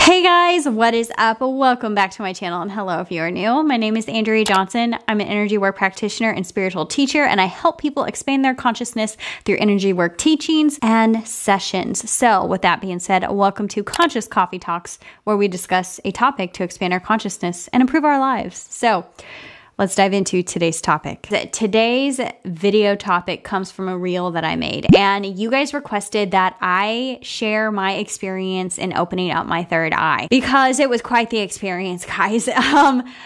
Hey guys, what is up? Welcome back to my channel, and hello if you are new. My name is Andrea Johnson. I'm an energy work practitioner and spiritual teacher, and I help people expand their consciousness through energy work teachings and sessions. So with that being said, welcome to Conscious Coffee Talks, where we discuss a topic to expand our consciousness and improve our lives. So let's dive into today's topic. Today's video topic comes from a reel that I made, and you guys requested that I share my experience in opening up my third eye because it was quite the experience, guys.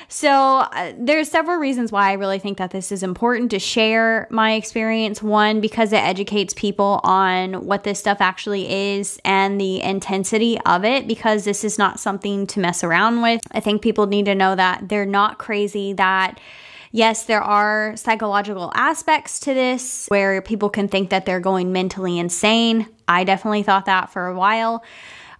So there's several reasons why I really think that this is important to share my experience. One, because it educates people on what this stuff actually is and the intensity of it, because this is not something to mess around with. I think people need to know that they're not crazy, that yes, there are psychological aspects to this where people can think that they're going mentally insane. I definitely thought that for a while.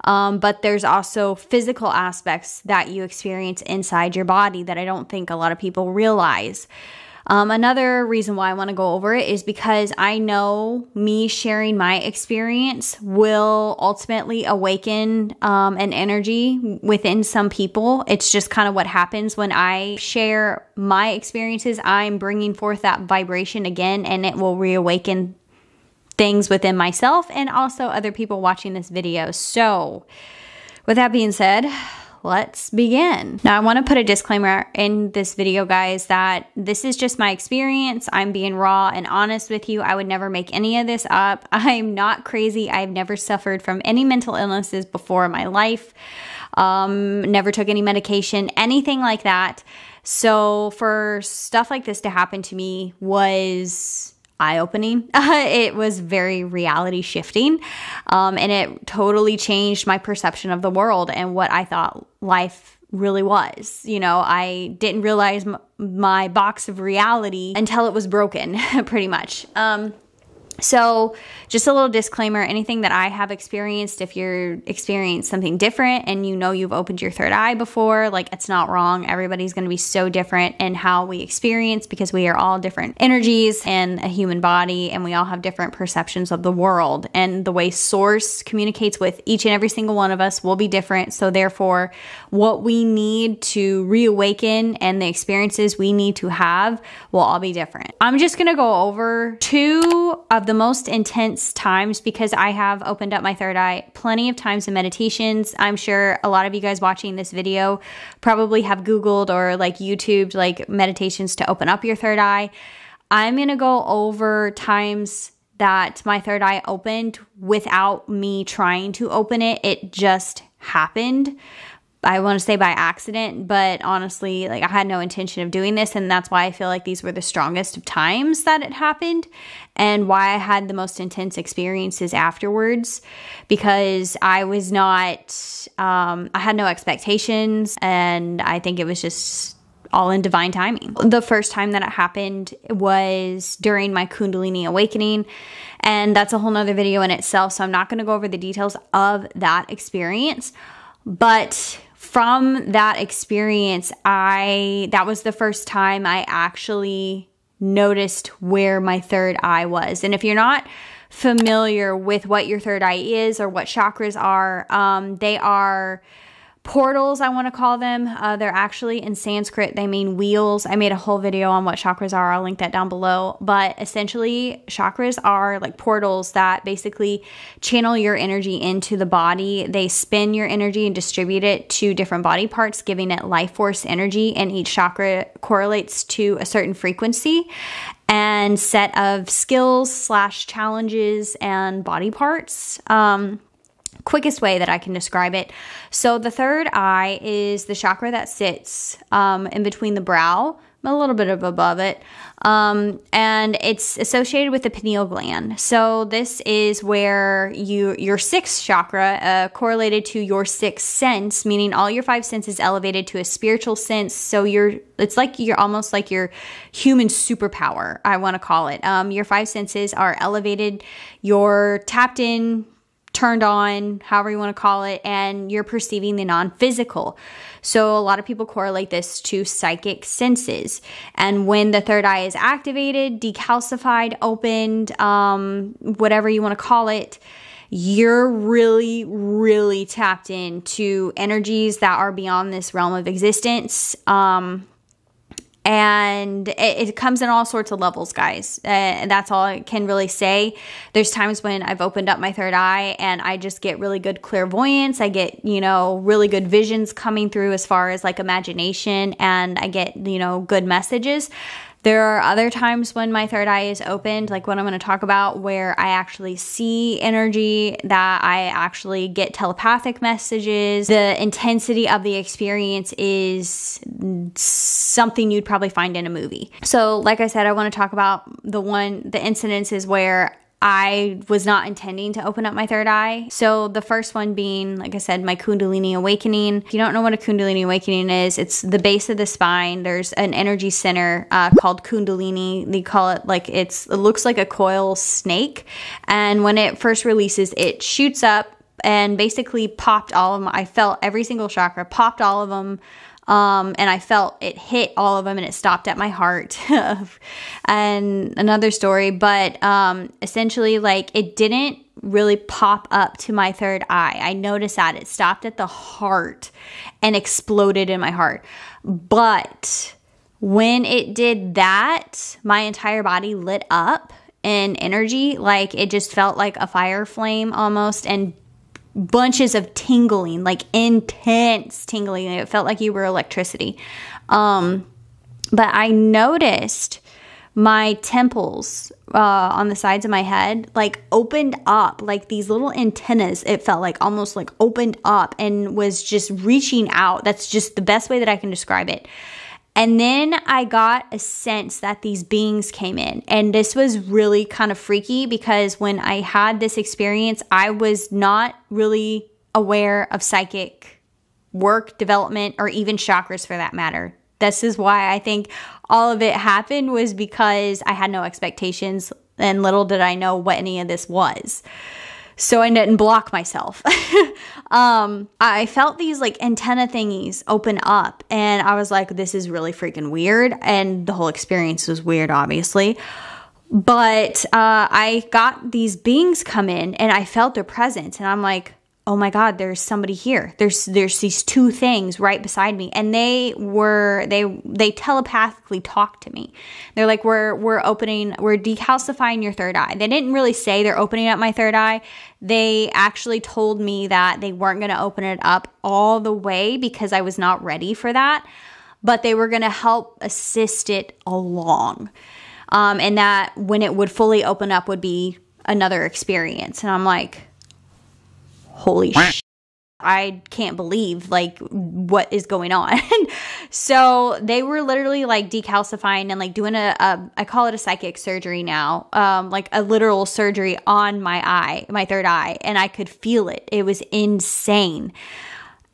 But there's also physical aspects that you experience inside your body that I don't think a lot of people realize. Another reason why I want to go over it is because I know me sharing my experience will ultimately awaken an energy within some people. It's just kind of what happens when I share my experiences. I'm bringing forth that vibration again, and it will reawaken things within myself and also other people watching this video. So with that being said, let's begin. Now, I want to put a disclaimer in this video, guys, that this is just my experience. I'm being raw and honest with you. I would never make any of this up. I'm not crazy. I've never suffered from any mental illnesses before in my life. Never took any medication, anything like that. So for stuff like this to happen to me was eye-opening. It was very reality shifting, and it totally changed my perception of the world and what I thought life really was. You know, I didn't realize my box of reality until it was broken, pretty much. So just a little disclaimer, anything that I have experienced, if you're experiencing something different and you know you've opened your third eye before, like, it's not wrong. Everybody's going to be so different in how we experience, because we are all different energies in a human body, and we all have different perceptions of the world, and the way source communicates with each and every single one of us will be different. So therefore, what we need to reawaken and the experiences we need to have will all be different. I'm just going to go over two of the most intense times, because I have opened up my third eye plenty of times in meditations. I'm sure a lot of you guys watching this video probably have Googled or like YouTubed like meditations to open up your third eye. I'm going to go over times that my third eye opened without me trying to open it. It just happened. I want to say by accident, but honestly, like, I had no intention of doing this, and that's why I feel like these were the strongest of times that it happened, and why I had the most intense experiences afterwards, because I was not, I had no expectations, and I think it was just all in divine timing. The first time that it happened was during my kundalini awakening, and that's a whole nother video in itself, so I'm not going to go over the details of that experience. But from that experience, that was the first time I actually noticed where my third eye was. And if you're not familiar with what your third eye is or what chakras are, they are portals, I want to call them. They're actually, in Sanskrit, they mean wheels. I made a whole video on what chakras are. I'll link that down below. But essentially, chakras are like portals that basically channel your energy into the body. They spin your energy and distribute it to different body parts, giving it life force energy. And each chakra correlates to a certain frequency and set of skills / challenges and body parts. Quickest way that I can describe it. So the third eye is the chakra that sits in between the brow, a little bit above it, and it's associated with the pineal gland. So this is where your sixth chakra correlated to your sixth sense, meaning all your five senses elevated to a spiritual sense. So it's like you're almost like your human superpower, I want to call it. Your five senses are elevated, you're tapped in, turned on, however you want to call it, and you're perceiving the non-physical. So a lot of people correlate this to psychic senses. And when the third eye is activated, decalcified, opened, whatever you want to call it, you're really, really tapped into energies that are beyond this realm of existence. And it comes in all sorts of levels, guys. And that's all I can really say. There's times when I've opened up my third eye and I just get really good clairvoyance. I get, you know, really good visions coming through as far as like imagination, and I get, you know, good messages. There are other times when my third eye is opened, like what I'm going to talk about, where I actually see energy, that I actually get telepathic messages. The intensity of the experience is something you'd probably find in a movie. So like I said, I want to talk about the incidences where I was not intending to open up my third eye. So the first one being, like I said, my kundalini awakening. If you don't know what a kundalini awakening is, it's the base of the spine. There's an energy center called kundalini. They call it like it looks like a coil snake. And when it first releases, it shoots up and basically popped all of them. I felt every single chakra, popped all of them. And I felt it hit all of them, and it stopped at my heart. And another story, but essentially, like, it didn't really pop up to my third eye. I noticed that it stopped at the heart and exploded in my heart. But when it did that, my entire body lit up in energy. Like, it just felt like a fire flame almost, and bunches of tingling, like intense tingling. It felt like you were electricity. But I noticed my temples on the sides of my head like opened up, like these little antennas. It felt like almost like opened up and was just reaching out. That's just the best way that I can describe it. And then I got a sense that these beings came in. And this was really kind of freaky, because when I had this experience, I was not really aware of psychic work, development, or even chakras for that matter. This is why I think all of it happened, was because I had no expectations, and little did I know what any of this was. So I didn't block myself. I felt these like antenna thingies open up, and I was like, this is really freaking weird. And the whole experience was weird, obviously. But I got these beings come in, and I felt their presence, and I'm like, oh my God, there's somebody here. There's these two things right beside me. And they telepathically talked to me. They're like, we're decalcifying your third eye. They didn't really say they're opening up my third eye. They actually told me that they weren't going to open it up all the way because I was not ready for that, but they were going to help assist it along. And that when it would fully open up would be another experience. And I'm like, holy shit, I can't believe like what is going on. So they were literally like decalcifying and like doing I call it a psychic surgery now, like a literal surgery on my eye, my third eye. And I could feel it. It was insane.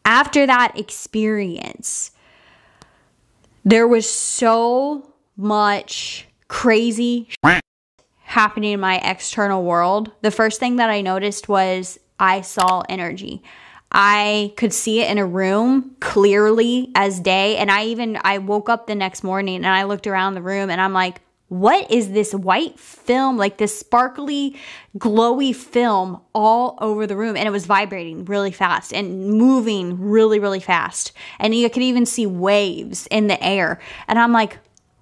After that experience, there was so much crazy happening in my external world. The first thing that I noticed was I saw energy. I could see it in a room clearly as day. And I woke up the next morning and I looked around the room and I'm like, what is this white film, like this sparkly, glowy film all over the room? And it was vibrating really fast and moving really, really fast. And you could even see waves in the air. And I'm like,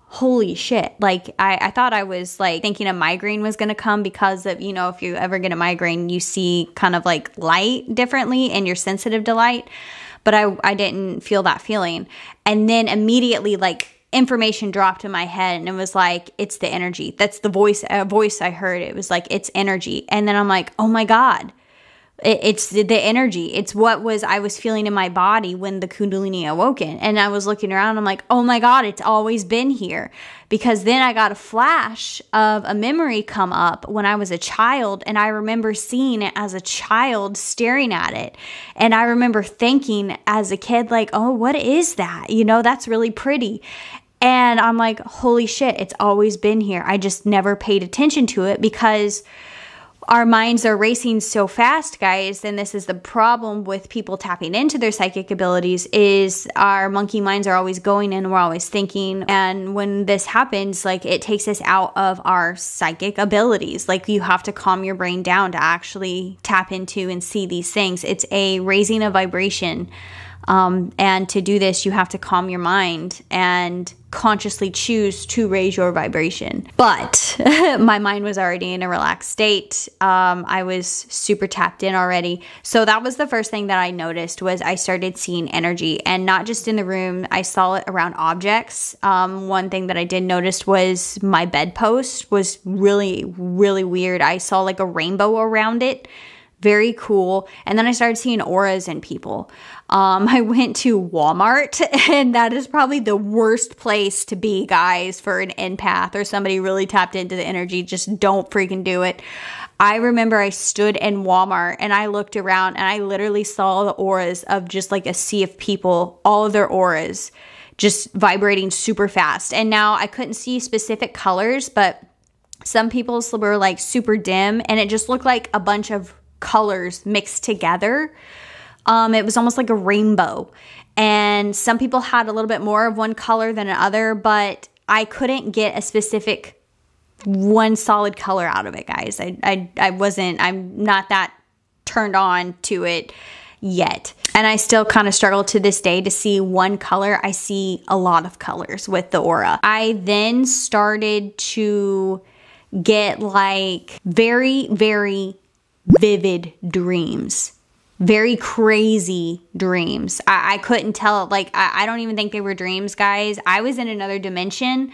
holy shit. Like I thought I was like thinking a migraine was going to come because of, you know, if you ever get a migraine, you see kind of like light differently and you're sensitive to light. But I didn't feel that feeling. And then immediately like information dropped in my head and it was like, it's the energy. That's the voice I heard. It was like, it's energy. And then I'm like, oh my God. It's the energy. It's what I was feeling in my body when the kundalini awoken. And I was looking around. I'm like, oh my God, it's always been here. Because then I got a flash of a memory come up when I was a child. And I remember seeing it as a child, staring at it. And I remember thinking as a kid, like, oh, what is that? You know, that's really pretty. And I'm like, holy shit, it's always been here. I just never paid attention to it because our minds are racing so fast, guys, and this is the problem with people tapping into their psychic abilities, is our monkey minds are always going and we're always thinking. And when this happens, like, it takes us out of our psychic abilities. Like, you have to calm your brain down to actually tap into and see these things. It's a raising of vibration. And to do this, you have to calm your mind and consciously choose to raise your vibration. But my mind was already in a relaxed state. I was super tapped in already. So that was the first thing that I noticed, was I started seeing energy, and not just in the room. I saw it around objects. One thing that I did notice was my bedpost was really, really weird. I saw like a rainbow around it. Very cool. And then I started seeing auras in people. I went to Walmart, and that is probably the worst place to be, guys, for an empath or somebody really tapped into the energy. Just don't freaking do it. I remember I stood in Walmart and I looked around and I literally saw the auras of just like a sea of people, all of their auras just vibrating super fast. And now I couldn't see specific colors, but some people's were like super dim, and it just looked like a bunch of colors mixed together. It was almost like a rainbow, and some people had a little bit more of one color than another, but I couldn't get a specific one solid color out of it, guys. I'm not that turned on to it yet. And I still kind of struggle to this day to see one color. I see a lot of colors with the aura. I then started to get like very, very vivid dreams, very crazy dreams. I couldn't tell, like, I don't even think they were dreams, guys. I was in another dimension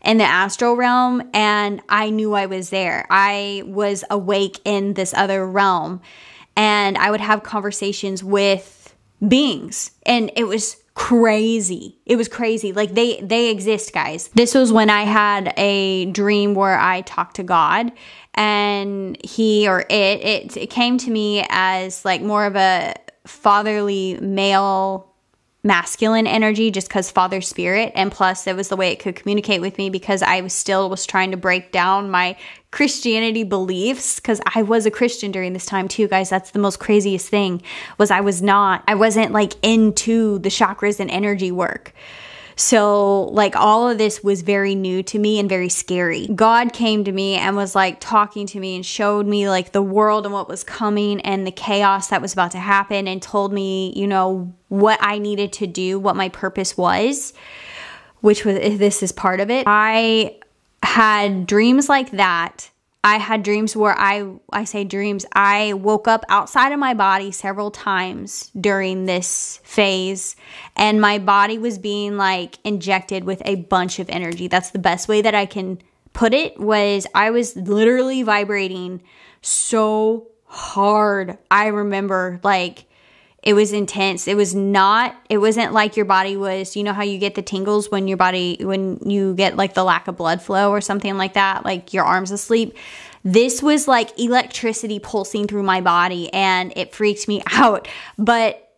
in the astral realm, and I knew I was there. I was awake in this other realm, and I would have conversations with beings, and it was crazy. It was crazy. Like, they exist, guys. This was when I had a dream where I talked to God, and he or it came to me as like more of a fatherly male masculine energy, just because father spirit, and plus it was the way it could communicate with me, because I was trying to break down my Christianity beliefs, because I was a Christian during this time too, guys. That's the most craziest thing, was I wasn't like into the chakras and energy work. So like all of this was very new to me and very scary. God came to me and was like talking to me and showed me like the world and what was coming and the chaos that was about to happen, and told me, you know, what I needed to do, what my purpose was, which was, this is part of it. I had dreams like that. I had dreams where I say dreams, I woke up outside of my body several times during this phase, and my body was being like injected with a bunch of energy. That's the best way that I can put it, was I was literally vibrating so hard. I remember, like, it was intense. It wasn't like your body was, you know how you get the tingles when you get like the lack of blood flow or something like that, like your arms asleep. This was like electricity pulsing through my body, and it freaked me out. But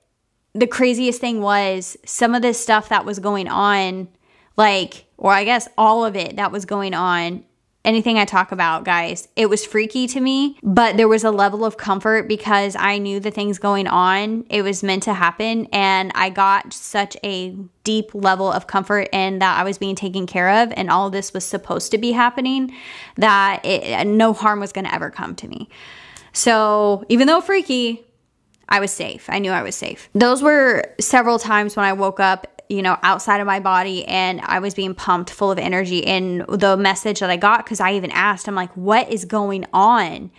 the craziest thing was some of this stuff that was going on, like, or I guess all of it that was going on, anything I talk about, guys, it was freaky to me, but there was a level of comfort because I knew the things going on, it was meant to happen, and I got such a deep level of comfort in that I was being taken care of, and all of this was supposed to be happening, that no harm was going to ever come to me. So even though freaky, I was safe. I knew I was safe. Those were several times when I woke up, you know, outside of my body, and I was being pumped full of energy. And the message that I got, because I even asked, I'm like, what is going on?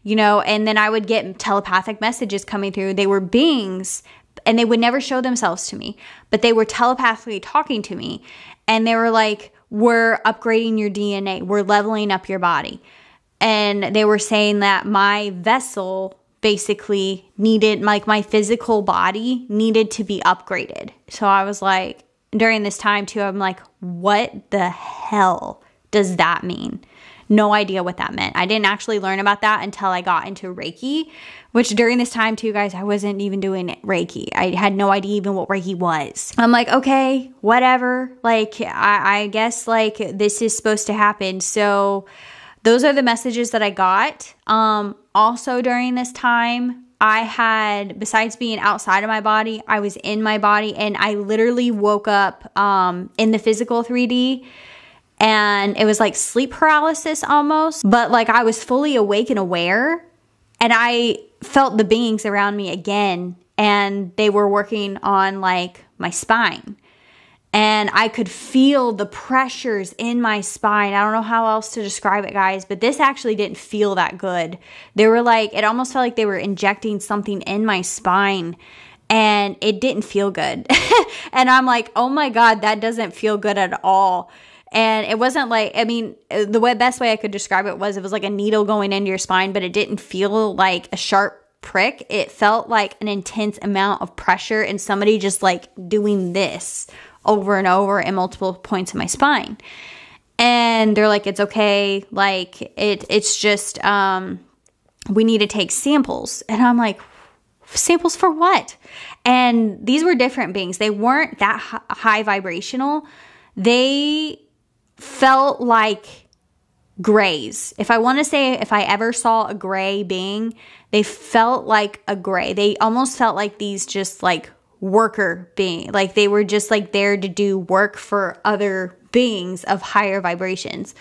You know, and then I would get telepathic messages coming through. They were beings, and they would never show themselves to me, but they were telepathically talking to me. And they were like, we're upgrading your DNA. We're leveling up your body. And they were saying that my vessel basically needed, like, my physical body needed to be upgraded. So I was like, during this time too, I'm like, what the hell does that mean? No idea what that meant. I didn't actually learn about that until I got into Reiki, which during this time too, guys, I wasn't even doing Reiki. I had no idea even what Reiki was. I'm like, okay, whatever. Like, I guess like this is supposed to happen. So those are the messages that I got. Also during this time, I had, besides being outside of my body, I was in my body, and I literally woke up in the physical 3D, and it was like sleep paralysis almost, but like I was fully awake and aware, and I felt the beings around me again, and they were working on like my spine. And I could feel the pressures in my spine. I don't know how else to describe it, guys, but this actually didn't feel that good. They were like, it almost felt like they were injecting something in my spine, and it didn't feel good. And I'm like, oh my God, that doesn't feel good at all. And it wasn't like, I mean, best way I could describe it was like a needle going into your spine, but it didn't feel like a sharp prick. It felt like an intense amount of pressure and somebody just like doing this over and over in multiple points in my spine. And they're like, it's okay. Like it's just, we need to take samples. And I'm like, samples for what? And these were different beings. They weren't that high vibrational. They felt like grays. If I want to say, if I ever saw a gray being, they felt like a gray. They almost felt like these just like worker being, like they were just like there to do work for other beings of higher vibrations.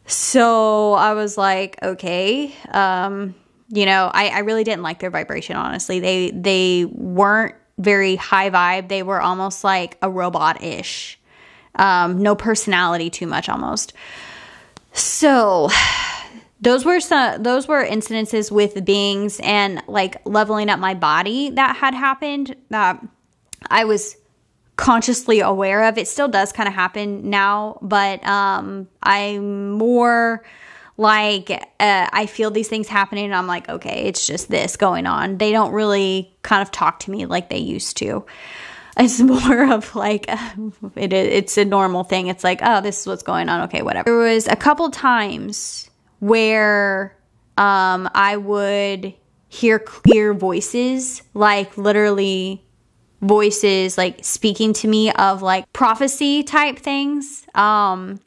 So I was like, okay, you know, I really didn't like their vibration, honestly. They weren't very high vibe. They were almost like a robot-ish. No personality too much almost. So those were incidences with the beings and like leveling up my body that had happened that I was consciously aware of. It still does kind of happen now, but I'm more like I feel these things happening and I'm like, okay, it's just this going on. They don't really kind of talk to me like they used to. It's more of like, it's a normal thing. It's like, oh, this is what's going on. Okay, whatever. There was a couple times where I would hear clear voices, like literally voices like speaking to me of like prophecy type things of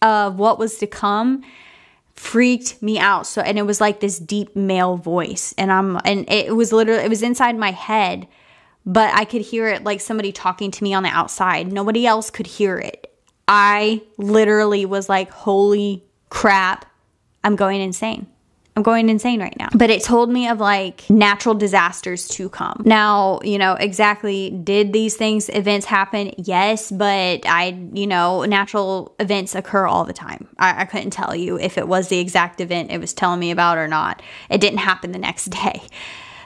what was to come. Freaked me out. So, and it was like this deep male voice, and it was inside my head, but I could hear it like somebody talking to me on the outside. Nobody else could hear it. I literally was like, holy crap, I'm going insane. I'm going insane right now. But it told me of like natural disasters to come. Now, you know, exactly, did these events happen? Yes, but natural events occur all the time. I couldn't tell you if it was the exact event it was telling me about or not. It didn't happen the next day.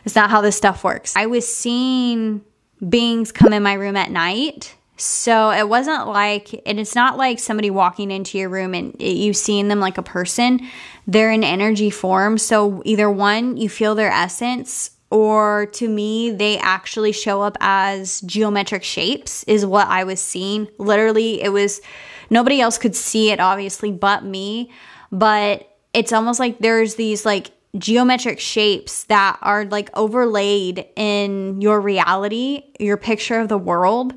It's not how this stuff works. I was seeing beings come in my room at night. So it wasn't like, and it's not like somebody walking into your room and you seeing them like a person. They're in energy form. So either one, you feel their essence, or to me, they actually show up as geometric shapes is what I was seeing. Literally, it was, nobody else could see it obviously but me. But it's almost like there's these like geometric shapes that are like overlaid in your reality, your picture of the world.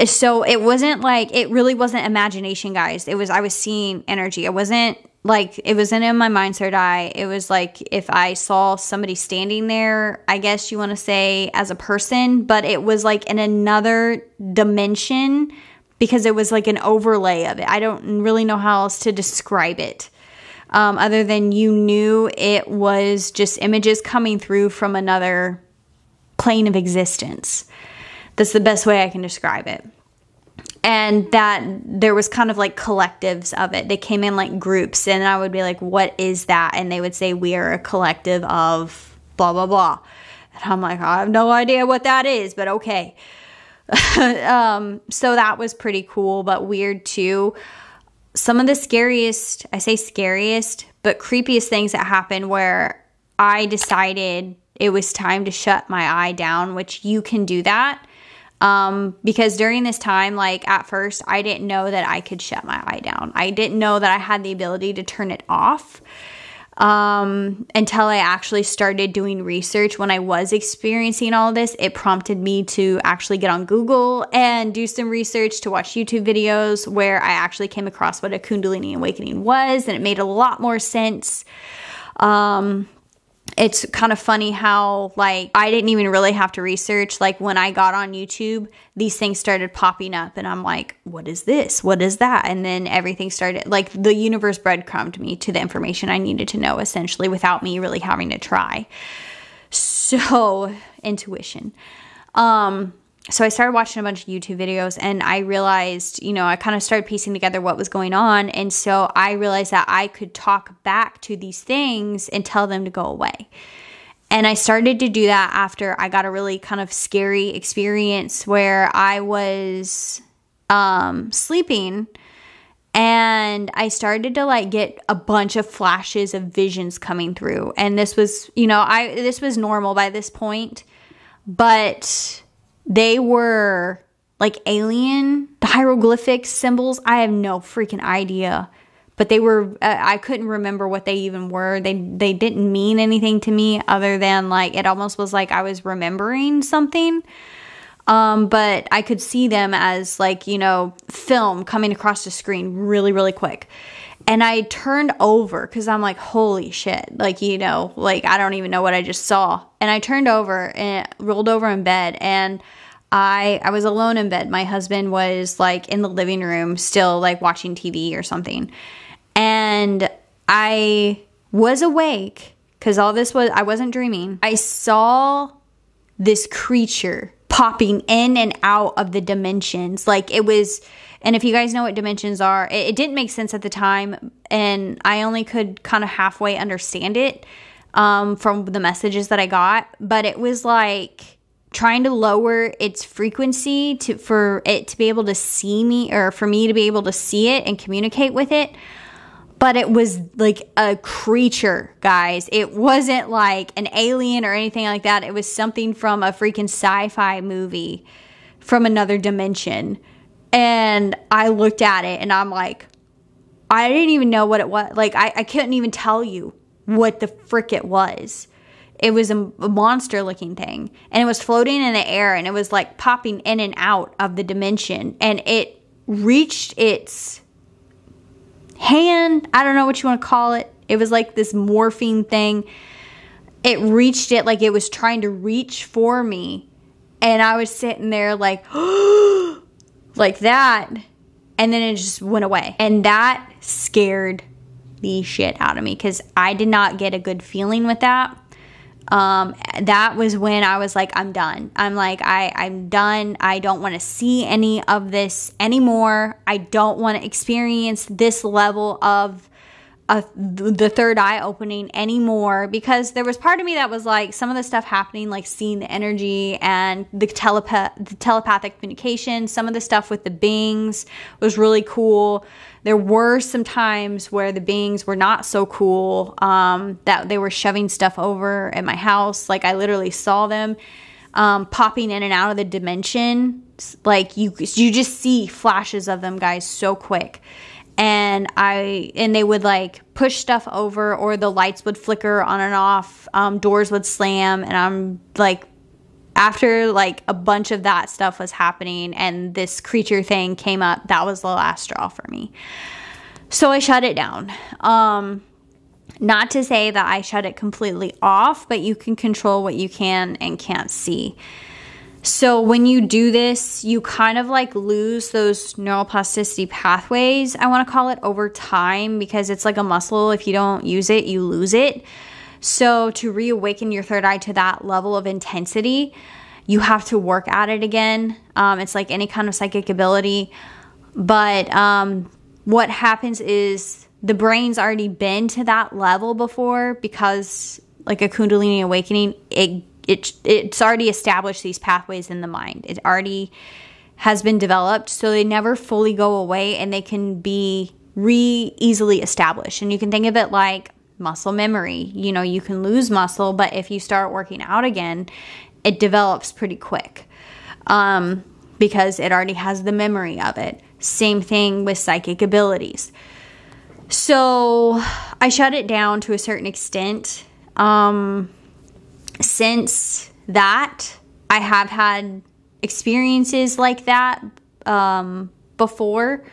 So it wasn't like, it really wasn't imagination, guys. I was seeing energy. It wasn't in my mind's third eye. It was like if I saw somebody standing there, I guess you want to say as a person, but it was like in another dimension because it was like an overlay of it. I don't really know how else to describe it. Other than you knew it was just images coming through from another plane of existence. That's the best way I can describe it. And that there was kind of like collectives of it. They came in like groups, and I would be like, what is that? And they would say, we are a collective of blah, blah, blah. And I'm like, I have no idea what that is, but okay. So that was pretty cool, but weird too. Some of the scariest, I say scariest, but creepiest things that happened where I decided it was time to shut my eye down, which you can do that. Because during this time, like at first, I didn't know that I could shut my eye down. I didn't know that I had the ability to turn it off. until I actually started doing research. When I was experiencing all of this, it prompted me to actually get on Google and do some research, to watch YouTube videos where I actually came across what a kundalini awakening was, and it made a lot more sense. It's kind of funny how, like, I didn't even really have to research. Like, when I got on YouTube, these things started popping up, and I'm like, what is this? What is that? And then everything started, like, the universe breadcrumbed me to the information I needed to know, essentially, without me really having to try. So, intuition. So I started watching a bunch of YouTube videos, and I realized, you know, I kind of started piecing together what was going on. And so I realized that I could talk back to these things and tell them to go away. And I started to do that after I got a really kind of scary experience where I was sleeping, and I started to, like, get a bunch of flashes of visions coming through. And this was, you know, this was normal by this point, but they were like alien hieroglyphic symbols. I have no freaking idea, but they were, I couldn't remember what they even were. They didn't mean anything to me other than, like, it almost was like I was remembering something. But I could see them as, like, you know, film coming across the screen really, really quick. And I turned over because I'm like, holy shit. Like, you know, like, I don't even know what I just saw. And I turned over and rolled over in bed, and I was alone in bed. My husband was, like, in the living room still, like, watching TV or something. And I was awake because all this was, I wasn't dreaming. I saw this creature popping in and out of the dimensions. Like, it was, and if you guys know what dimensions are, it didn't make sense at the time, and I only could kind of halfway understand it from the messages that I got. But it was like trying to lower its frequency for it to be able to see me, or for me to be able to see it and communicate with it. But it was like a creature, guys. It wasn't like an alien or anything like that. It was something from a freaking sci-fi movie from another dimension. And I looked at it and I'm like, I didn't even know what it was. Like, I couldn't even tell you what the frick it was. It was a monster looking thing, and it was floating in the air, and it was like popping in and out of the dimension, and it reached its hand. I don't know what you want to call it. It was like this morphine thing. It reached it like it was trying to reach for me, and I was sitting there like, like that, and then it just went away. And that scared the shit out of me because I did not get a good feeling with that. That was when I was like, I'm done. I'm like, I'm done. I don't want to see any of this anymore. I don't want to experience this level of the third eye opening anymore, because there was part of me that was like, some of the stuff happening, like seeing the energy and the telepathic communication, some of the stuff with the beings was really cool. There were some times where the beings were not so cool, that they were shoving stuff over at my house. Like, I literally saw them popping in and out of the dimension. Like, you just see flashes of them, guys, so quick. And they would like push stuff over, or the lights would flicker on and off, doors would slam, and I'm like, after like a bunch of that stuff was happening and this creature thing came up, that was the last straw for me. So I shut it down. Not to say that I shut it completely off, but you can control what you can and can't see. So when you do this, you kind of like lose those neuroplasticity pathways, I want to call it, over time, because it's like a muscle. If you don't use it, you lose it. So to reawaken your third eye to that level of intensity, you have to work at it again. It's like any kind of psychic ability. But what happens is the brain's already been to that level before, because like a kundalini awakening, it's already established these pathways in the mind. It already has been developed, so they never fully go away, and they can be easily established. And you can think of it like muscle memory. You know, you can lose muscle, but if you start working out again, it develops pretty quick, because it already has the memory of it. Same thing with psychic abilities. So I shut it down to a certain extent. Since that, I have had experiences like that before,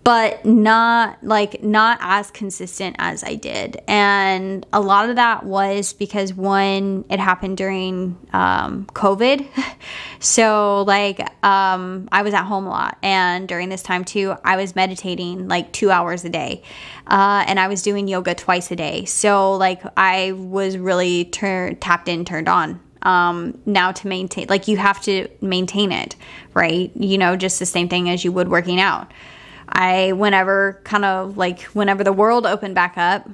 but not as consistent as I did. And a lot of that was because, one, it happened during COVID. So like I was at home a lot, and during this time too, I was meditating like 2 hours a day, and I was doing yoga twice a day. So like I was really tapped in, turned on. Now to maintain, like you have to maintain it, right? You know, just the same thing as you would working out. Whenever the world opened back up,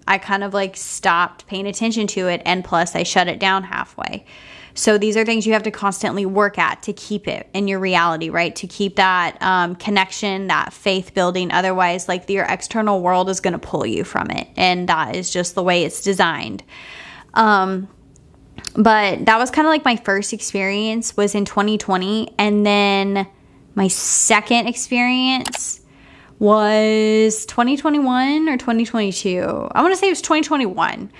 I kind of like stopped paying attention to it. And plus I shut it down halfway. So these are things you have to constantly work at to keep it in your reality, right? To keep that connection, that faith building. Otherwise, like your external world is going to pull you from it. And that is just the way it's designed. But that was kind of like my first experience was in 2020. And then my second experience was 2021 or 2022. I want to say it was 2021.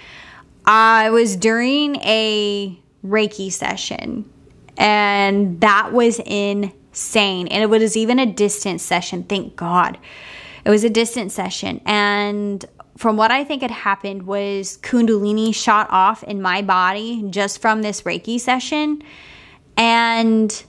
I was during a Reiki session, and that was insane. And it was even a distance session. Thank God. It was a distance session. And from what I think had happened was kundalini shot off in my body just from this Reiki session. And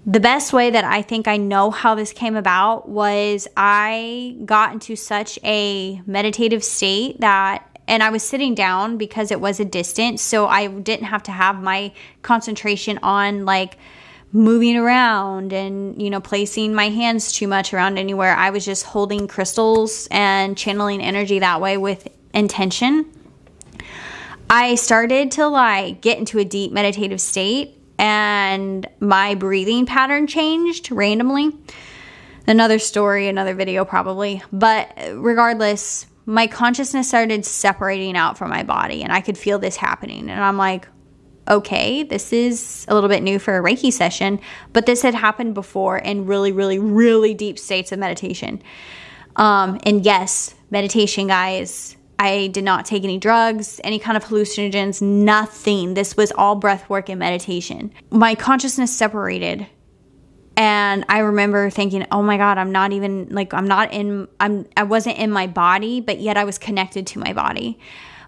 the best way that I think I know how this came about was I got into such a meditative state and I was sitting down because it was a distance, so I didn't have to have my concentration on like moving around and, you know, placing my hands too much around anywhere. I was just holding crystals and channeling energy that way with intention. I started to like get into a deep meditative state, and my breathing pattern changed randomly. Another story, another video probably. But regardless, my consciousness started separating out from my body, and I could feel this happening. And I'm like, okay, this is a little bit new for a Reiki session, but this had happened before in really, really, really deep states of meditation. And yes, meditation, guys, I did not take any drugs, any kind of hallucinogens, nothing. This was all breath work and meditation. My consciousness separated. And I remember thinking, oh my God, I wasn't in my body, but yet I was connected to my body.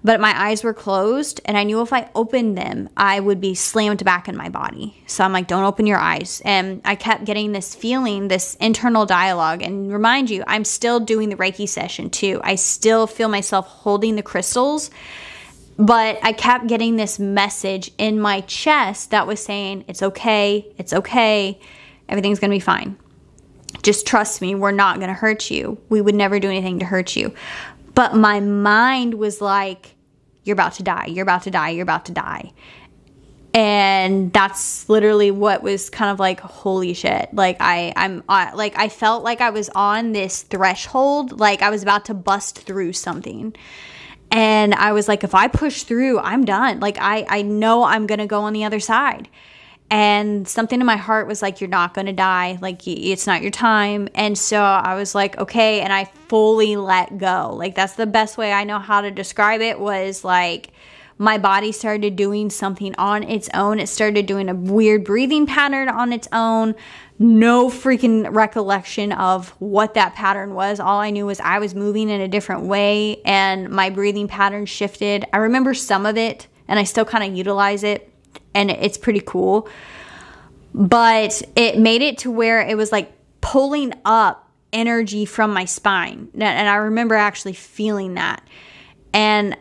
But my eyes were closed, and I knew if I opened them, I would be slammed back in my body. So I'm like, don't open your eyes. And I kept getting this feeling, this internal dialogue. And remind you, I'm still doing the Reiki session too. I still feel myself holding the crystals. But I kept getting this message in my chest that was saying, it's okay, everything's going to be fine. Just trust me, we're not going to hurt you. We would never do anything to hurt you. But my mind was like, you're about to die, you're about to die, you're about to die. And that's literally what was kind of like, holy shit. Like I felt like I was on this threshold, like I was about to bust through something. And I was like, if I push through, I'm done. Like I know I'm going to go on the other side. And something in my heart was like, you're not going to die. Like, it's not your time. And so I was like, okay. And I fully let go. Like, that's the best way I know how to describe it, was like, my body started doing something on its own. It started doing a weird breathing pattern on its own. No freaking recollection of what that pattern was. All I knew was I was moving in a different way, and my breathing pattern shifted. I remember some of it, and I still kind of utilize it. And it's pretty cool. But it made it to where it was like pulling up energy from my spine. And I remember actually feeling that. And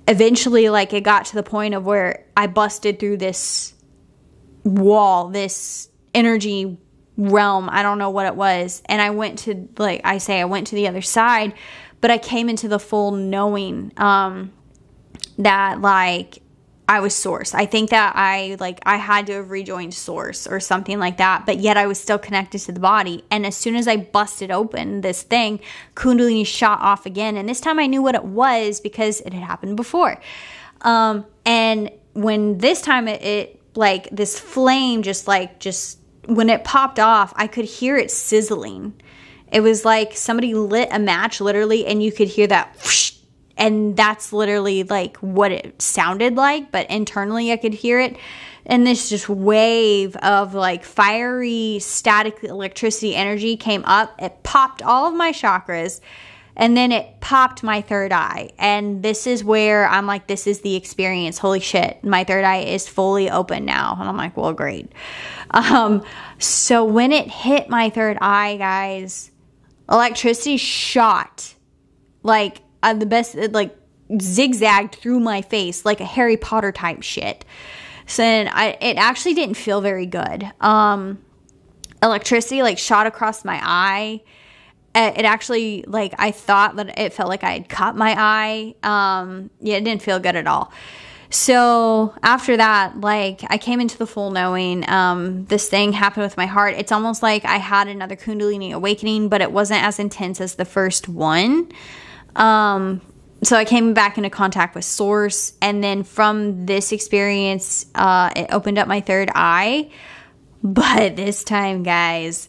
eventually, like, it got to the point of where I busted through this wall, this energy realm. I don't know what it was. And I went to, like I say, I went to the other side. But I came into the full knowing that, like, I was source. I think that I had to have rejoined source or something like that, but yet I was still connected to the body. And as soon as I busted open this thing, kundalini shot off again. And this time I knew what it was because it had happened before. And when this time it like this flame just when it popped off, I could hear it sizzling. It was like somebody lit a match literally, and you could hear that whoosh, and that's literally like what it sounded like, but internally I could hear it. And this just wave of like fiery static electricity energy came up. It popped all of my chakras, and then it popped my third eye. And this is where I'm like, this is the experience. Holy shit, my third eye is fully open now. And I'm like, well, great. So when it hit my third eye, guys, electricity shot like the best, like zigzagged through my face like a Harry Potter type shit. So it actually didn't feel very good. Electricity like shot across my eye. It actually, like, I thought that it felt like I had cut my eye. Yeah, it didn't feel good at all. So after that, like, I came into the full knowing. This thing happened with my heart. It's almost like I had another kundalini awakening, but it wasn't as intense as the first one. So I came back into contact with source. And then from this experience, it opened up my third eye. But this time, guys,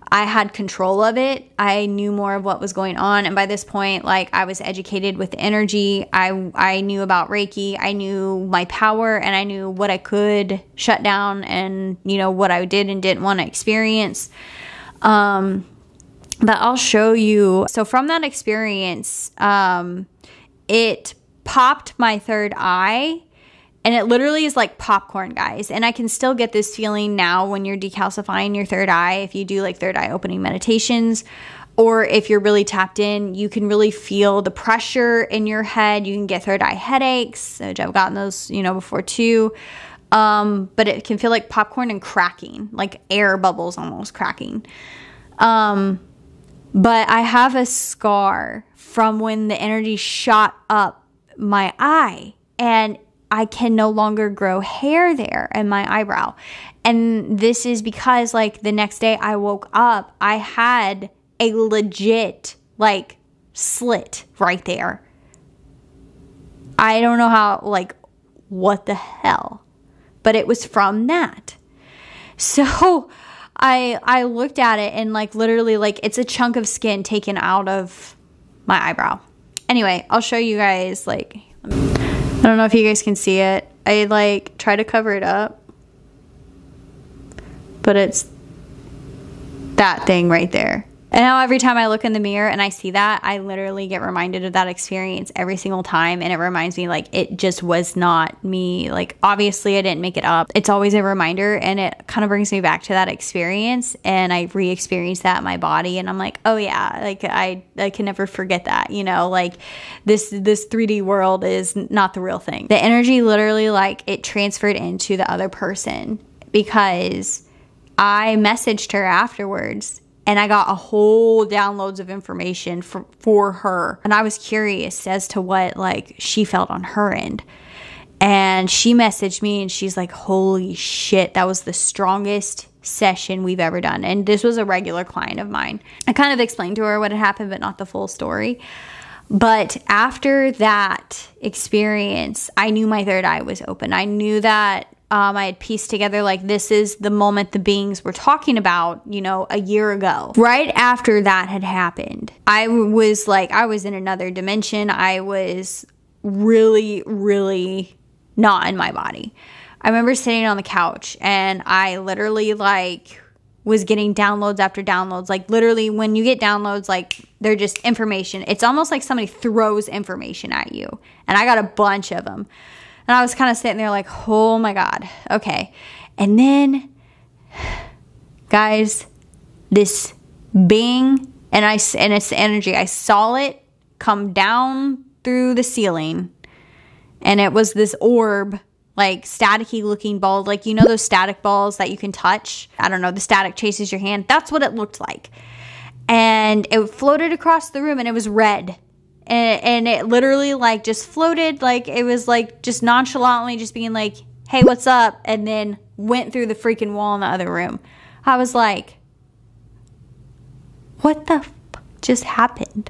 I had control of it. I knew more of what was going on. And by this point, like, I was educated with energy. I knew about Reiki. I knew my power, and I knew what I could shut down and, you know, what I did and didn't want to experience. But I'll show you. So from that experience, it popped my third eye. And it literally is like popcorn, guys. And I can still get this feeling now when you're decalcifying your third eye. If you do like third eye opening meditations, or if you're really tapped in, you can really feel the pressure in your head. You can get third eye headaches, which I've gotten those, you know, before too. But it can feel like popcorn and cracking, like air bubbles almost cracking. But I have a scar from when the energy shot up my eye, and I can no longer grow hair there in my eyebrow. And this is because, like, the next day I woke up, I had a legit, like, slit right there. I don't know how, like, what the hell? But it was from that. So I looked at it, and, like, literally, like, it's a chunk of skin taken out of my eyebrow. Anyway, I'll show you guys, like, I don't know if you guys can see it. I like try to cover it up, but it's that thing right there. And now every time I look in the mirror and I see that, I literally get reminded of that experience every single time. And it reminds me, like, it just was not me. Like, obviously I didn't make it up. It's always a reminder, and it kind of brings me back to that experience. And I re-experience that in my body. And I'm like, oh yeah, like I can never forget that, you know, like this 3D world is not the real thing. The energy literally, like, it transferred into the other person, because I messaged her afterwards. And I got a whole downloads of information for her. And I was curious as to what, like, she felt on her end. And she messaged me, and she's like, holy shit, that was the strongest session we've ever done. And this was a regular client of mine. I kind of explained to her what had happened, but not the full story. But after that experience, I knew my third eye was open. I knew that I had pieced together, like, this is the moment the beings were talking about, you know, a year ago. Right after that had happened, I was like, I was in another dimension. I was really, really not in my body. I remember sitting on the couch, and I literally, like, was getting downloads after downloads. Like, literally, when you get downloads, like, they're just information. It's almost like somebody throws information at you. And I got a bunch of them. And I was kind of sitting there like, oh my God, okay. And then, guys, this being, and it's the energy. I saw it come down through the ceiling, and it was this orb, like staticky looking ball, like, you know those static balls that you can touch? I don't know, the static chases your hand. That's what it looked like. And it floated across the room, and it was red. And it literally, like, just floated, like, it was, like, just nonchalantly just being like, hey, what's up? And then went through the freaking wall in the other room. I was like, what the fuck just happened?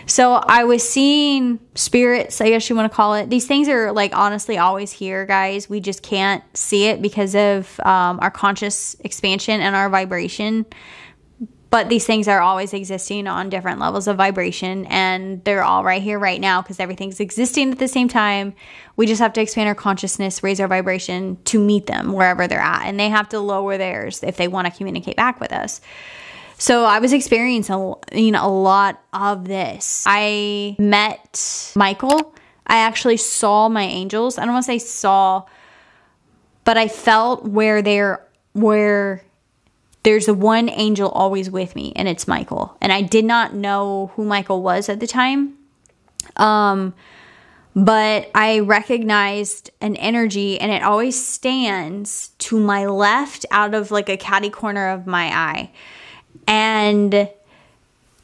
So I was seeing spirits, I guess you want to call it. These things are, like, honestly always here, guys. We just can't see it because of our conscious expansion and our vibration. But these things are always existing on different levels of vibration, and they're all right here, right now, because everything's existing at the same time. We just have to expand our consciousness, raise our vibration to meet them wherever they're at. And they have to lower theirs if they want to communicate back with us. So I was experiencing a lot of this. I met Michael. I actually saw my angels. I don't want to say saw, but I felt where there's the one angel always with me, and it's Michael. And I did not know who Michael was at the time. But I recognized an energy, and it always stands to my left out of like a catty corner of my eye. And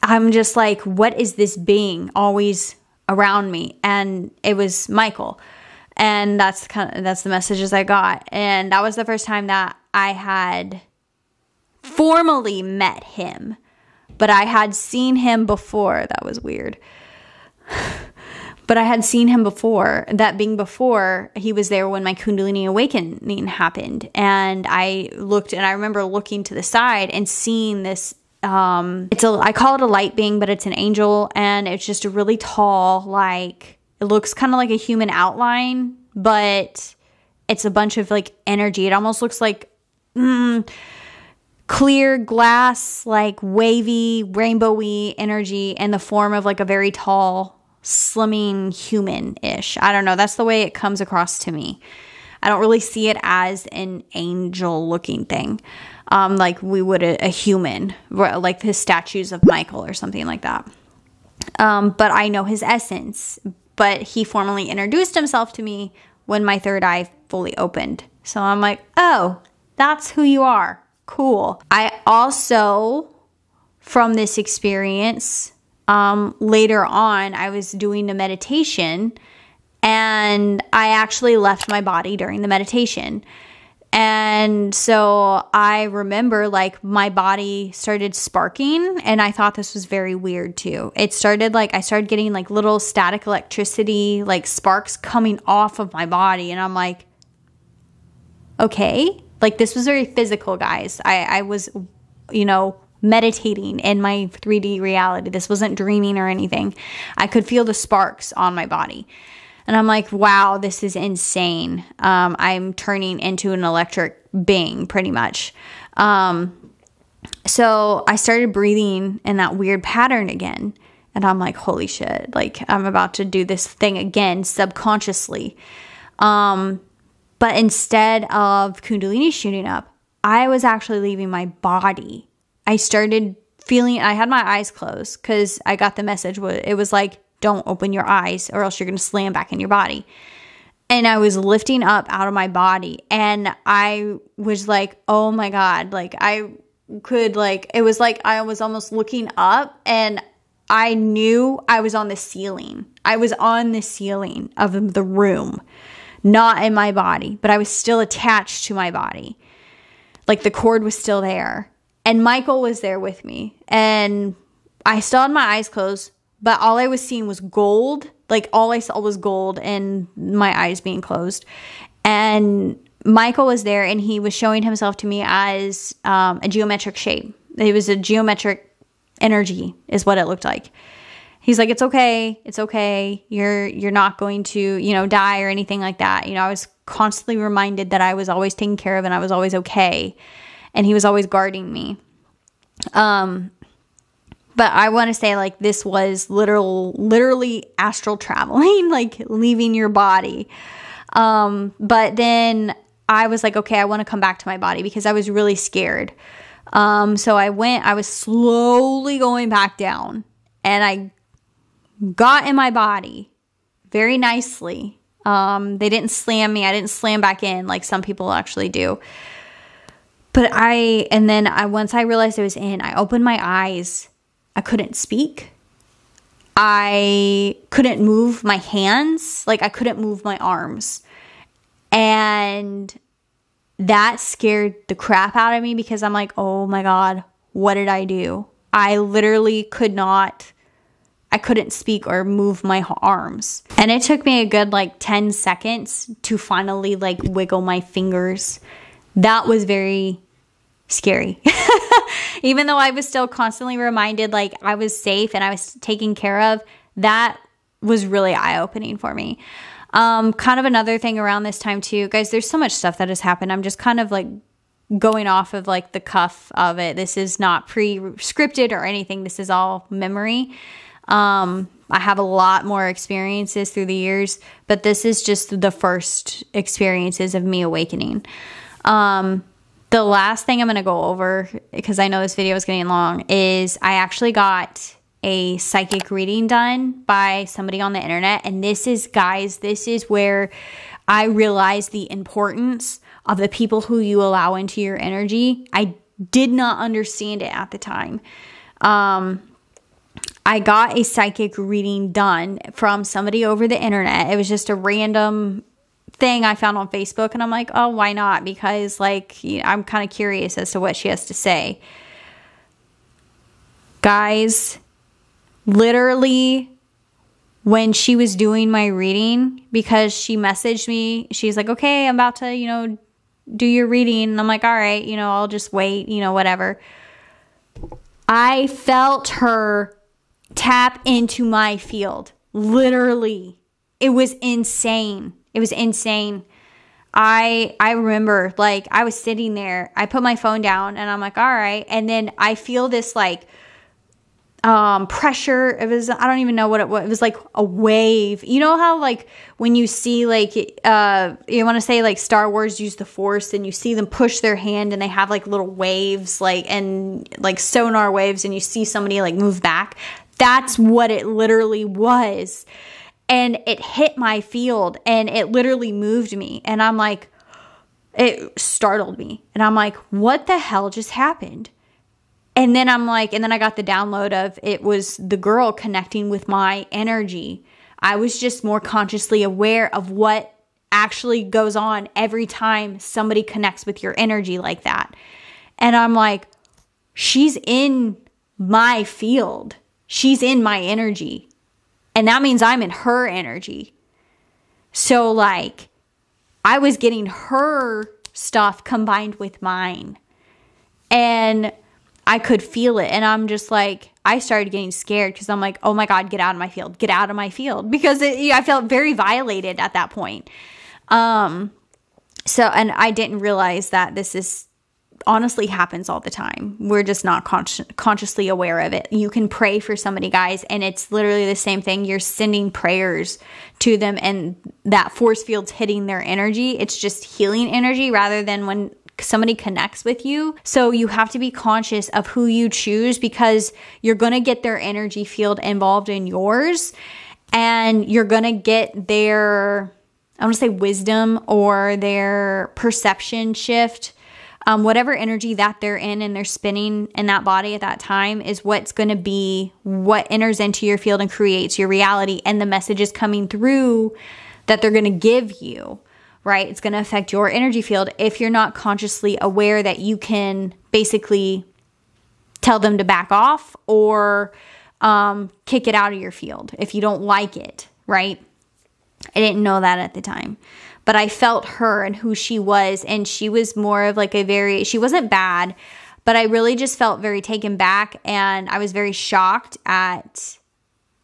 I'm just like, what is this being always around me? And it was Michael. And that's the messages I got. And that was the first time that I had formally met him, but I had seen him before. That was weird. But I had seen him before, that being before he was there when my kundalini awakening happened. And I remember looking to the side and seeing this, I call it a light being, but it's an angel, and it's just a really tall, like, it looks kind of like a human outline, but it's a bunch of like energy. It almost looks like, clear glass, like wavy, rainbowy energy in the form of like a very tall, slimming human-ish. I don't know. That's the way it comes across to me. I don't really see it as an angel-looking thing, like we would a human, like the statues of Michael or something like that. But I know his essence. But he formally introduced himself to me when my third eye fully opened. So I'm like, oh, that's who you are. Cool. I also, from this experience, later on, I was doing a meditation, and I actually left my body during the meditation. And so I remember like my body started sparking, and I thought this was very weird too. It started like, I started getting like little static electricity, like sparks coming off of my body. And I'm like, okay. Like, this was very physical, guys. I was, meditating in my 3D reality. This wasn't dreaming or anything. I could feel the sparks on my body. And I'm like, wow, this is insane. I'm turning into an electric being, pretty much. So I started breathing in that weird pattern again. And I'm like, holy shit. Like, I'm about to do this thing again subconsciously. But instead of kundalini shooting up, I was actually leaving my body. I started feeling, I had my eyes closed because I got the message. It was like, don't open your eyes or else you're going to slam back in your body. And I was lifting up out of my body, and I was like, oh my God. Like, it was like I was almost looking up, and I knew I was on the ceiling. I was on the ceiling of the room. Not in my body, but I was still attached to my body. Like, the cord was still there. And Michael was there with me. And I still had my eyes closed, but all I was seeing was gold. Like, all I saw was gold and my eyes being closed. And Michael was there, and he was showing himself to me as a geometric shape. It was a geometric energy is what it looked like. He's like, it's okay. It's okay. You're not going to, die or anything like that. I was constantly reminded that I was always taken care of and I was always okay. And he was always guarding me. But I want to say, like, this was literally astral traveling, like leaving your body. But then I was like, okay, I want to come back to my body because I was really scared. So I was slowly going back down, and I got in my body very nicely. They didn't slam me. I didn't slam back in like some people actually do. But once I realized I was in, I opened my eyes. I couldn't speak. I couldn't move my hands. Like, I couldn't move my arms. And that scared the crap out of me because I'm like, oh my God, what did I do? I literally I couldn't speak or move my arms. And it took me a good 10 seconds to finally wiggle my fingers. That was very scary. Even though I was still constantly reminded like I was safe and I was taken care of, that was really eye-opening for me. Kind of another thing around this time too, guys, there's so much stuff that has happened. I'm just kind of like going off of like the cuff of it. This is not pre-scripted or anything. This is all memory. I have a lot more experiences through the years, but this is just the first experiences of me awakening. The last thing I'm going to go over, because I know this video is getting long, is I actually got a psychic reading done by somebody on the internet. And this is, guys, this is where I realized the importance of the people who you allow into your energy. I did not understand it at the time. I got a psychic reading done from somebody over the internet. It was just a random thing I found on Facebook, and I'm like, oh, why not? Because like, I'm kind of curious as to what she has to say. Guys, literally when she was doing my reading, because she messaged me, she's like, okay, I'm about to, do your reading. And I'm like, all right, I'll just wait, whatever. I felt her tap into my field. Literally. It was insane. It was insane. I remember, like, I was sitting there. I put my phone down and I'm like, all right. And then I feel this like pressure. It was, I don't even know what it was. It was like a wave. You know how like when you see like, you want to say like Star Wars use the Force, and you see them push their hand and they have like little waves, like, and like sonar waves, and you see somebody like move back. That's what it literally was. And it hit my field and it literally moved me. And I'm like, it startled me. And I'm like, what the hell just happened? And then I'm like, and then I got the download of it was the girl connecting with my energy. I was just more consciously aware of what actually goes on every time somebody connects with your energy like that. And I'm like, she's in my field. She's in my energy. And that means I'm in her energy. So like, I was getting her stuff combined with mine. And I could feel it. And I'm just like, I started getting scared because I'm like, oh my God, get out of my field. Get out of my field. Because I felt very violated at that point. And I didn't realize that this honestly happens all the time. We're just not consciously aware of it. You can pray for somebody, guys, and it's literally the same thing. You're sending prayers to them, and that force field's hitting their energy. It's just healing energy rather than when somebody connects with you. So you have to be conscious of who you choose, because you're going to get their energy field involved in yours, and you're going to get their, I want to say wisdom or their perception shift. Whatever energy that they're in and they're spinning in that body at that time is what's going to be what enters into your field and creates your reality, and the messages coming through that they're going to give you, right? It's going to affect your energy field if you're not consciously aware that you can basically tell them to back off or kick it out of your field if you don't like it, right? I didn't know that at the time. But I felt her and who she was, and she was more of like she wasn't bad, but I really just felt very taken back, and I was very shocked at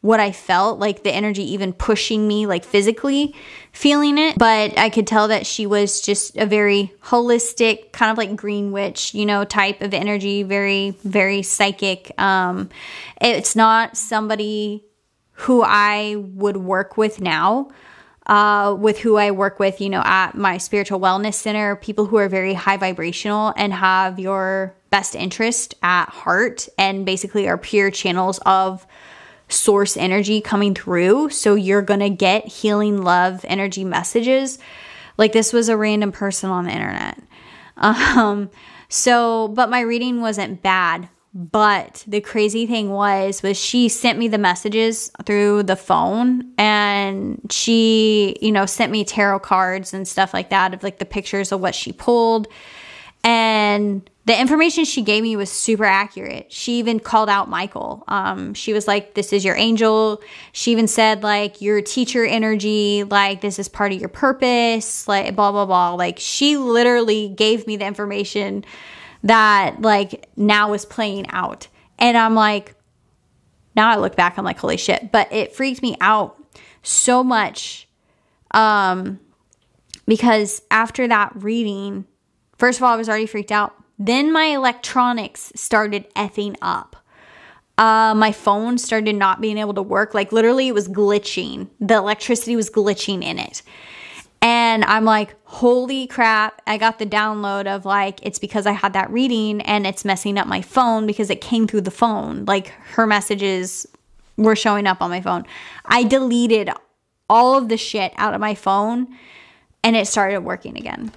what I felt, like the energy even pushing me, like physically feeling it. But I could tell that she was just a very holistic, kind of like green witch, type of energy, very, very psychic. It's not somebody who I would work with now. With who I work with, at my spiritual wellness center, people who are very high vibrational and have your best interest at heart, and basically are pure channels of source energy coming through. So you're going to get healing love energy messages. Like, this was a random person on the internet. But my reading wasn't bad. But the crazy thing was she sent me the messages through the phone, and she, sent me tarot cards and stuff like that of like the pictures of what she pulled. And the information she gave me was super accurate. She even called out Michael. She was like, this is your angel. She even said like your teacher energy, like this is part of your purpose, like blah, blah, blah. Like, she literally gave me the information that like now was playing out. And I'm like, now I look back, I'm like, holy shit. But it freaked me out so much because after that reading, first of all, I was already freaked out. Then my electronics started effing up. My phone started not being able to work. Like literally it was glitching. The electricity was glitching in it. And I'm like, holy crap. I got the download of like, it's because I had that reading and it's messing up my phone because it came through the phone. Like her messages were showing up on my phone. I deleted all of the shit out of my phone and it started working again.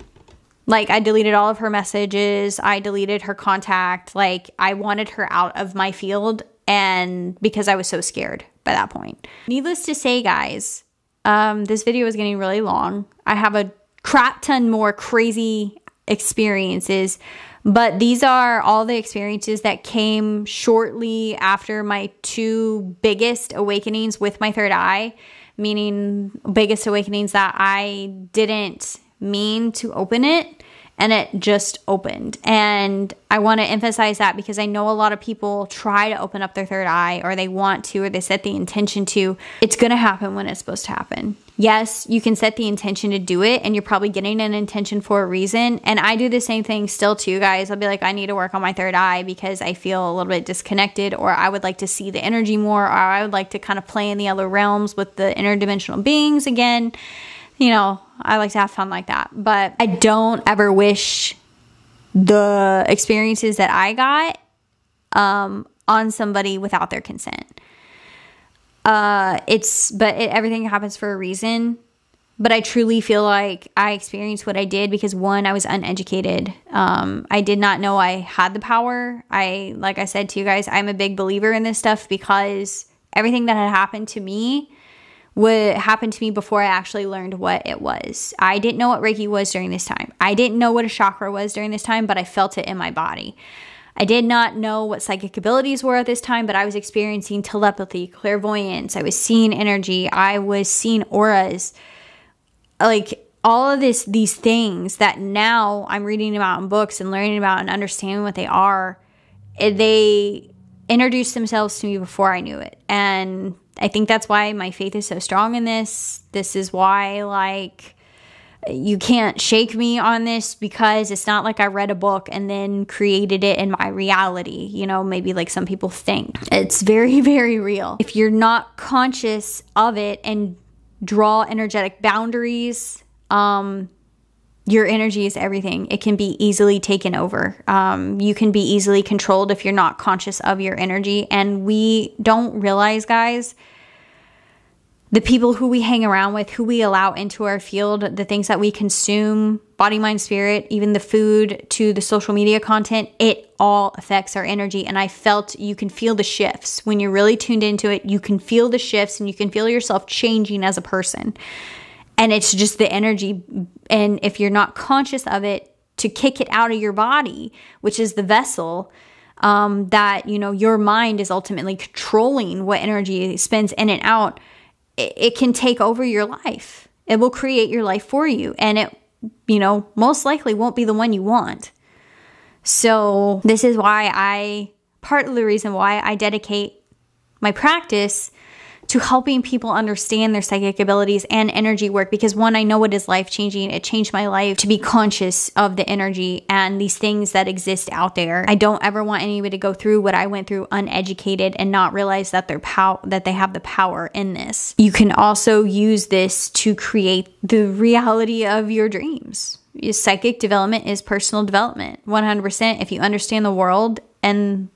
Like I deleted all of her messages. I deleted her contact. Like I wanted her out of my field, and because I was so scared by that point. Needless to say, guys, this video is getting really long. I have a crap ton more crazy experiences, but these are all the experiences that came shortly after my two biggest awakenings with my third eye, meaning biggest awakenings that I didn't mean to open it and it just opened. And I want to emphasize that because I know a lot of people try to open up their third eye, or they want to, or they set the intention to. It's going to happen when it's supposed to happen. Yes, you can set the intention to do it, and you're probably getting an intention for a reason. And I do the same thing still too, guys. I'll be like, I need to work on my third eye because I feel a little bit disconnected, or I would like to see the energy more, or I would like to kind of play in the other realms with the interdimensional beings again. You know, I like to have fun like that. But I don't ever wish the experiences that I got on somebody without their consent. Everything happens for a reason. But I truly feel like I experienced what I did because, one, I was uneducated. I did not know I had the power. Like I said to you guys, I'm a big believer in this stuff because everything that had happened to me would happen to me before I actually learned what it was. I didn't know what Reiki was during this time. I didn't know what a chakra was during this time, but I felt it in my body. I did not know what psychic abilities were at this time, but I was experiencing telepathy, clairvoyance. I was seeing energy. I was seeing auras. Like all of these things that now I'm reading about in books and learning about and understanding what they are, they introduced themselves to me before I knew it. And I think that's why my faith is so strong in this. This is why, like, you can't shake me on this, because it's not like I read a book and then created it in my reality. You know, maybe like some people think. It's very, very real. If you're not conscious of it and draw energetic boundaries, your energy is everything. It can be easily taken over. You can be easily controlled if you're not conscious of your energy. And we don't realize, guys, the people who we hang around with, who we allow into our field, the things that we consume, body, mind, spirit, even the food to the social media content, it all affects our energy. And I felt you can feel the shifts. When you're really tuned into it, you can feel the shifts and you can feel yourself changing as a person. And it's just the energy. And if you're not conscious of it, to kick it out of your body, which is the vessel, that, you know, your mind is ultimately controlling what energy spins in and out, it can take over your life. It will create your life for you. And it, you know, most likely won't be the one you want. So this is why part of the reason why I dedicate my practice to helping people understand their psychic abilities and energy work. Because one, I know it is life-changing. It changed my life to be conscious of the energy and these things that exist out there. I don't ever want anybody to go through what I went through uneducated and not realize that they have the power in this. You can also use this to create the reality of your dreams. Psychic development is personal development, 100%. If you understand the world and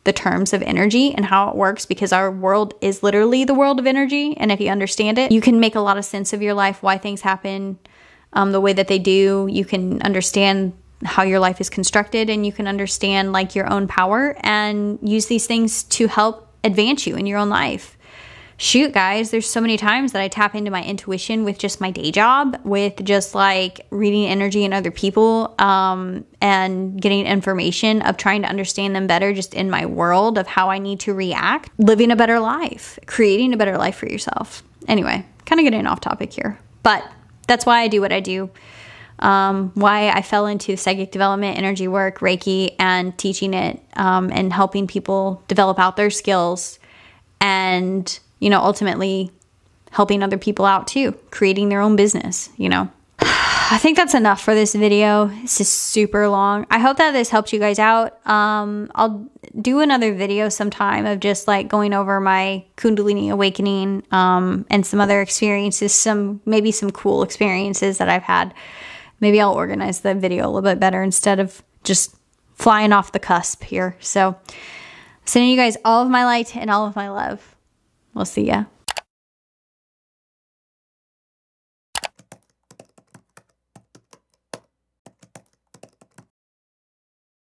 the terms of energy and how it works, because our world is literally the world of energy. And if you understand it, you can make a lot of sense of your life, why things happen the way that they do. You can understand how your life is constructed, and you can understand like your own power and use these things to help advance you in your own life. Shoot, guys, there's so many times that I tap into my intuition with just my day job, with just like reading energy in other people, and getting information of trying to understand them better just in my world of how I need to react, living a better life, creating a better life for yourself. Anyway, kind of getting off topic here, but that's why I do what I do. why I fell into psychic development, energy work, Reiki, and teaching it, and helping people develop out their skills, and, you know, ultimately helping other people out too, creating their own business, you know. I think that's enough for this video. This is super long. I hope that this helped you guys out. I'll do another video sometime of just like going over my kundalini awakening, and some other experiences, maybe some cool experiences that I've had. Maybe I'll organize the video a little bit better instead of just flying off the cusp here. So sending you guys all of my light and all of my love. We'll see ya.